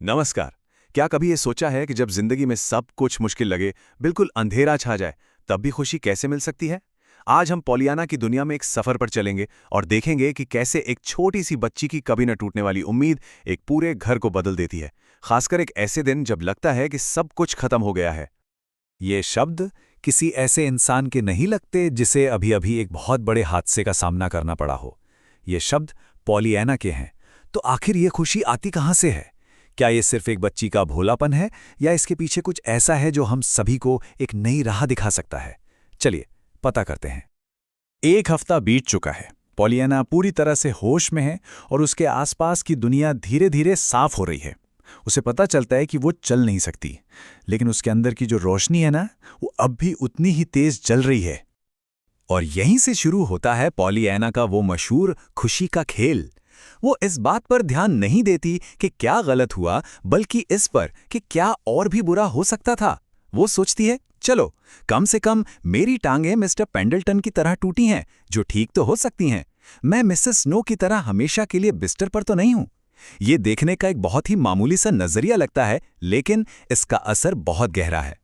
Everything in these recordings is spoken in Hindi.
नमस्कार। क्या कभी ये सोचा है कि जब जिंदगी में सब कुछ मुश्किल लगे, बिल्कुल अंधेरा छा जाए, तब भी खुशी कैसे मिल सकती है? आज हम पॉलियाना की दुनिया में एक सफर पर चलेंगे और देखेंगे कि कैसे एक छोटी सी बच्ची की कभी न टूटने वाली उम्मीद एक पूरे घर को बदल देती है, खासकर एक ऐसे दिन जब लगता है कि सब कुछ खत्म हो गया है। ये शब्द किसी ऐसे इंसान के नहीं लगते जिसे अभी अभी एक बहुत बड़े हादसे का सामना करना पड़ा हो। ये शब्द पॉलियाना के हैं। तो आखिर ये खुशी आती कहाँ से है? क्या ये सिर्फ एक बच्ची का भोलापन है या इसके पीछे कुछ ऐसा है जो हम सभी को एक नई राह दिखा सकता है? चलिए पता करते हैं। एक हफ्ता बीत चुका है। पॉलियाना पूरी तरह से होश में है और उसके आसपास की दुनिया धीरे धीरे साफ हो रही है। उसे पता चलता है कि वो चल नहीं सकती, लेकिन उसके अंदर की जो रोशनी है ना, वो अब भी उतनी ही तेज जल रही है। और यहीं से शुरू होता है पॉलियाना का वो मशहूर खुशी का खेल। वो इस बात पर ध्यान नहीं देती कि क्या गलत हुआ, बल्कि इस पर कि क्या और भी बुरा हो सकता था। वो सोचती है, चलो कम से कम मेरी टांगें मिस्टर पेंडल्टन की तरह टूटी हैं, जो ठीक तो हो सकती हैं। मैं मिसेस स्नो की तरह हमेशा के लिए बिस्तर पर तो नहीं हूं। ये देखने का एक बहुत ही मामूली सा नजरिया लगता है, लेकिन इसका असर बहुत गहरा है।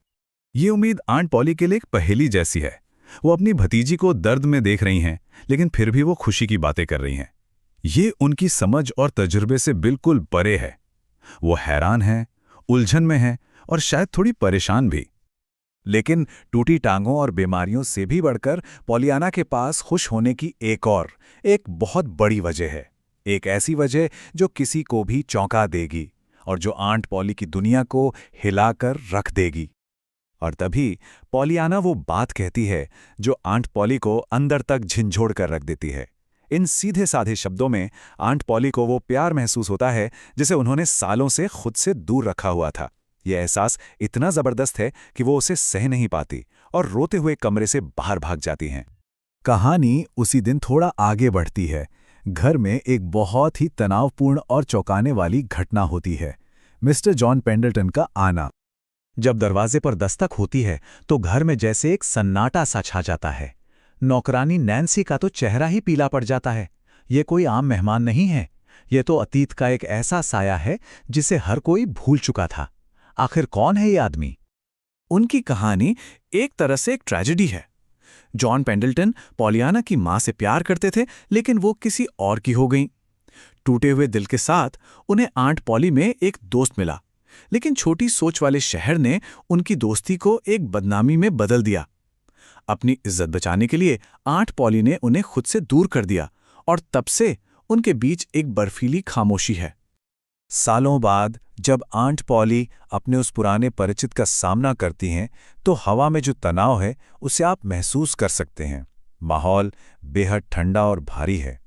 ये उम्मीद आंट पॉली के लिए एक पहेली जैसी है। वो अपनी भतीजी को दर्द में देख रही हैं, लेकिन फिर भी वो खुशी की बातें कर रही हैं। ये उनकी समझ और तजुर्बे से बिल्कुल परे है। वो हैरान हैं, उलझन में हैं और शायद थोड़ी परेशान भी। लेकिन टूटी टांगों और बीमारियों से भी बढ़कर पॉलियाना के पास खुश होने की एक बहुत बड़ी वजह है। एक ऐसी वजह जो किसी को भी चौंका देगी और जो आंट पॉली की दुनिया को हिलाकर रख देगी। और तभी पॉलियाना वो बात कहती है जो आंट पॉली को अंदर तक झिंझोड़ कर रख देती है। इन सीधे साधे शब्दों में आंट पॉली को वो प्यार महसूस होता है जिसे उन्होंने सालों से खुद से दूर रखा हुआ था। यह एहसास इतना जबरदस्त है कि वो उसे सह नहीं पाती और रोते हुए कमरे से बाहर भाग जाती हैं। कहानी उसी दिन थोड़ा आगे बढ़ती है। घर में एक बहुत ही तनावपूर्ण और चौंकाने वाली घटना होती है, मिस्टर जॉन पेंडल्टन का आना। जब दरवाजे पर दस्तक होती है तो घर में जैसे एक सन्नाटा सा छा जाता है। नौकरानी नैन्सी का तो चेहरा ही पीला पड़ जाता है। ये कोई आम मेहमान नहीं है, ये तो अतीत का एक ऐसा साया है जिसे हर कोई भूल चुका था। आखिर कौन है ये आदमी? उनकी कहानी एक तरह से एक ट्रेजेडी है। जॉन पेंडल्टन पॉलियाना की मां से प्यार करते थे, लेकिन वो किसी और की हो गईं। टूटे हुए दिल के साथ उन्हें आंट पॉली में एक दोस्त मिला, लेकिन छोटी सोच वाले शहर ने उनकी दोस्ती को एक बदनामी में बदल दिया। अपनी इज्जत बचाने के लिए आंट पॉली ने उन्हें खुद से दूर कर दिया और तब से उनके बीच एक बर्फीली खामोशी है। सालों बाद जब आंट पॉली अपने उस पुराने परिचित का सामना करती हैं, तो हवा में जो तनाव है उसे आप महसूस कर सकते हैं। माहौल बेहद ठंडा और भारी है।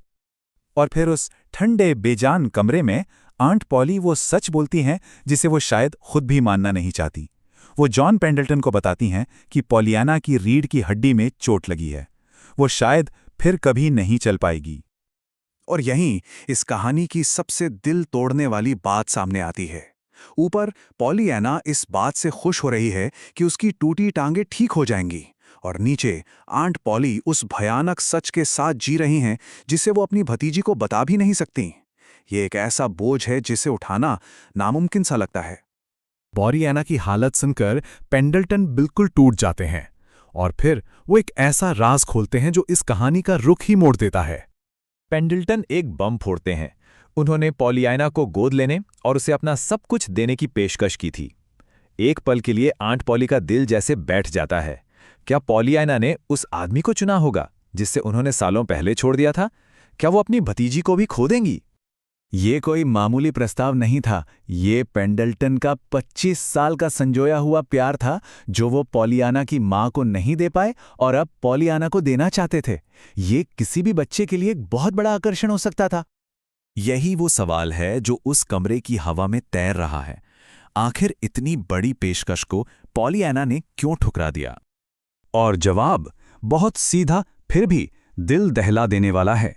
और फिर उस ठंडे बेजान कमरे में आंट पॉली वो सच बोलती हैं जिसे वो शायद खुद भी मानना नहीं चाहती। वो जॉन पेंडल्टन को बताती हैं कि पॉलियाना की रीढ़ की हड्डी में चोट लगी है, वो शायद फिर कभी नहीं चल पाएगी। और यहीं इस कहानी की सबसे दिल तोड़ने वाली बात सामने आती है। ऊपर पॉलियाना इस बात से खुश हो रही है कि उसकी टूटी टांगें ठीक हो जाएंगी, और नीचे आंट पॉली उस भयानक सच के साथ जी रही हैं जिसे वो अपनी भतीजी को बता भी नहीं सकती। ये एक ऐसा बोझ है जिसे उठाना नामुमकिन सा लगता है। पॉलियाना की हालत सुनकर पेंडल्टन बिल्कुल टूट जाते हैं और फिर वो एक ऐसा राज खोलते हैं जो इस कहानी का रुख ही मोड़ देता है। पेंडल्टन एक बम फोड़ते हैं। उन्होंने पॉलियाना को गोद लेने और उसे अपना सब कुछ देने की पेशकश की थी। एक पल के लिए आंट पॉली का दिल जैसे बैठ जाता है। क्या पॉलियाना ने उस आदमी को चुना होगा जिससे उन्होंने सालों पहले छोड़ दिया था? क्या वो अपनी भतीजी को भी खो देंगी? ये कोई मामूली प्रस्ताव नहीं था। ये पेंडल्टन का 25 साल का संजोया हुआ प्यार था जो वो पॉलियाना की मां को नहीं दे पाए और अब पॉलियाना को देना चाहते थे। ये किसी भी बच्चे के लिए एक बहुत बड़ा आकर्षण हो सकता था। यही वो सवाल है जो उस कमरे की हवा में तैर रहा है। आखिर इतनी बड़ी पेशकश को पॉलियाना ने क्यों ठुकरा दिया? और जवाब बहुत सीधा फिर भी दिल दहला देने वाला है।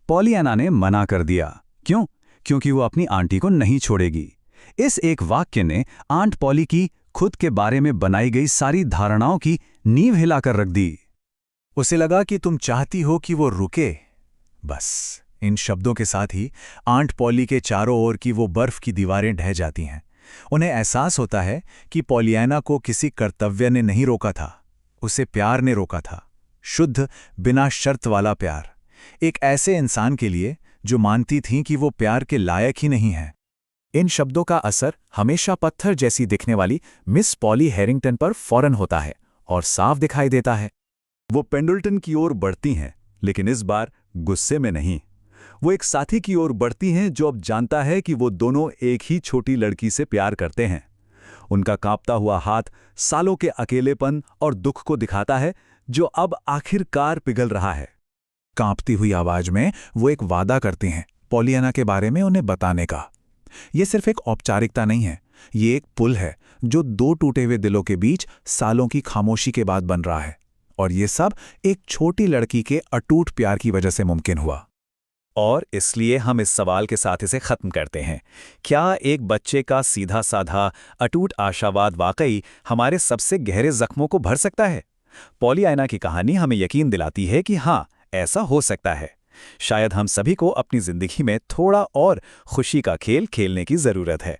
पॉलियाना ने मना कर दिया। क्यों? क्योंकि वो अपनी आंटी को नहीं छोड़ेगी। इस एक वाक्य ने आंट पॉली की खुद के बारे में बनाई गई सारी धारणाओं की नींव हिलाकर रख दी। उसे लगा कि तुम चाहती हो कि वो रुके, बस इन शब्दों के साथ ही आंट पॉली के चारों ओर की वो बर्फ की दीवारें ढह जाती हैं। उन्हें एहसास होता है कि पॉलियाना को किसी कर्तव्य ने नहीं रोका था, उसे प्यार ने रोका था। शुद्ध, बिना शर्त वाला प्यार। एक ऐसे इंसान के लिए जो मानती थीं कि वो प्यार के लायक ही नहीं है। इन शब्दों का असर हमेशा पत्थर जैसी दिखने वाली मिस पॉली हैरिंगटन पर फौरन होता है और साफ दिखाई देता है। वो पेंडल्टन की ओर बढ़ती हैं, लेकिन इस बार गुस्से में नहीं। वो एक साथी की ओर बढ़ती हैं जो अब जानता है कि वो दोनों एक ही छोटी लड़की से प्यार करते हैं। उनका कांपता हुआ हाथ सालों के अकेलेपन और दुख को दिखाता है, जो अब आखिरकार पिघल रहा है। कांपती हुई आवाज में वो एक वादा करती हैं पॉलियाना के बारे में उन्हें बताने का। ये सिर्फ एक औपचारिकता नहीं है, ये एक पुल है जो दो टूटे हुए दिलों के बीच सालों की खामोशी के बाद बन रहा है। और ये सब एक छोटी लड़की के अटूट प्यार की वजह से मुमकिन हुआ। और इसलिए हम इस सवाल के साथ इसे खत्म करते हैं। क्या एक बच्चे का सीधा साधा अटूट आशावाद वाकई हमारे सबसे गहरे जख्मों को भर सकता है? पॉलियाना की कहानी हमें यकीन दिलाती है कि हाँ, ऐसा हो सकता है। शायद हम सभी को अपनी जिंदगी में थोड़ा और खुशी का खेल खेलने की जरूरत है।